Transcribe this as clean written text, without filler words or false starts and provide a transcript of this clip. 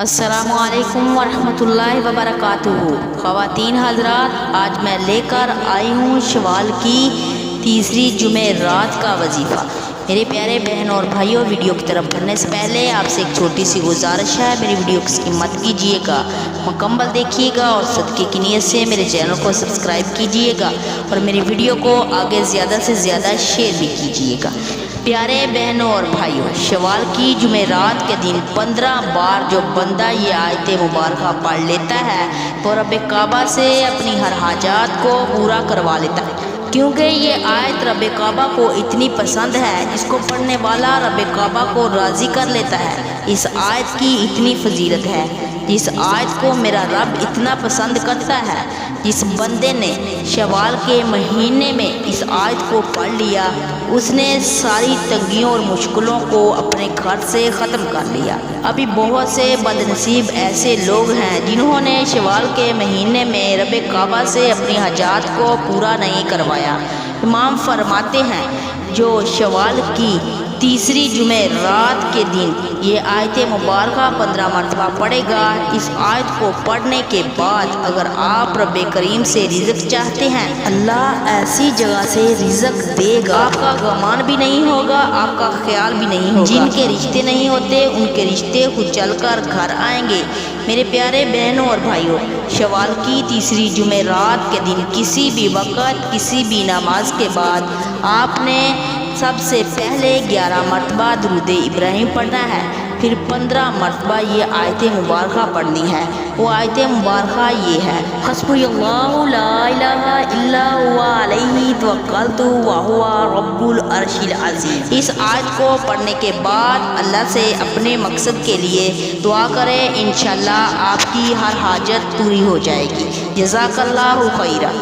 السلام علیکم ورحمۃ وبرکاتہ۔ خواتین حضرات، آج میں لے کر آئی ہوں شوال کی تیسری جمعرات کا وظیفہ۔ میرے پیارے بہنوں اور بھائیوں، ویڈیو کی طرف بڑھنے سے پہلے آپ سے ایک چھوٹی سی گزارش ہے، میری ویڈیو کی اسکپ کیجیے گا، مکمل دیکھیے گا اور صدقے کی نیت سے میرے چینل کو سبسکرائب کیجیے گا اور میری ویڈیو کو آگے زیادہ سے زیادہ شیئر بھی کیجیے گا۔ پیارے بہنوں اور بھائیوں، شوال کی جمعرات کے دن 15 بار جو بندہ یہ آیت مبارکہ پڑھ لیتا ہے تو رب کعبہ سے اپنی ہر حاجات کو پورا کروا لیتا ہے، کیونکہ یہ آیت رب کعبہ کو اتنی پسند ہے، جس کو پڑھنے والا رب کعبہ کو راضی کر لیتا ہے۔ اس آیت کی اتنی فضیلت ہے، جس آیت کو میرا رب اتنا پسند کرتا ہے، جس بندے نے شوال کے مہینے میں اس آیت کو پڑھ لیا، اس نے ساری تنگیوں اور مشکلوں کو اپنے گھر سے ختم کر لیا۔ ابھی بہت سے بد نصیب ایسے لوگ ہیں جنہوں نے شوال کے مہینے میں رب کعبہ سے اپنی حاجات کو پورا نہیں کروایا۔ امام فرماتے ہیں، جو شوال کی تیسری جمعرات کے دن یہ آیت مبارکہ 15 مرتبہ پڑھے گا، اس آیت کو پڑھنے کے بعد اگر آپ رب کریم سے رزق چاہتے ہیں، اللہ ایسی جگہ سے رزق دے گا، آپ کا گمان بھی نہیں ہوگا، آپ کا خیال بھی نہیں ہوگا۔ جن کے رشتے نہیں ہوتے ان کے رشتے خود چل کر گھر آئیں گے۔ میرے پیارے بہنوں اور بھائیوں، شوال کی تیسری جمعرات کے دن کسی بھی وقت کسی بھی نماز کے بعد آپ نے سب سے پہلے 11 مرتبہ درود ابراہیم پڑھنا ہے، پھر 15 مرتبہ یہ آیت مبارکہ پڑھنی ہے۔ وہ آیت مبارکہ یہ ہے، حسبی اللہ لا الہ الا هو علیہ توکلت وہو رب العرش العظیم۔ اس آیت کو پڑھنے کے بعد اللہ سے اپنے مقصد کے لیے دعا کریں، انشاءاللہ آپ کی ہر حاجت پوری ہو جائے گی۔ جزاک اللہ خیرہ۔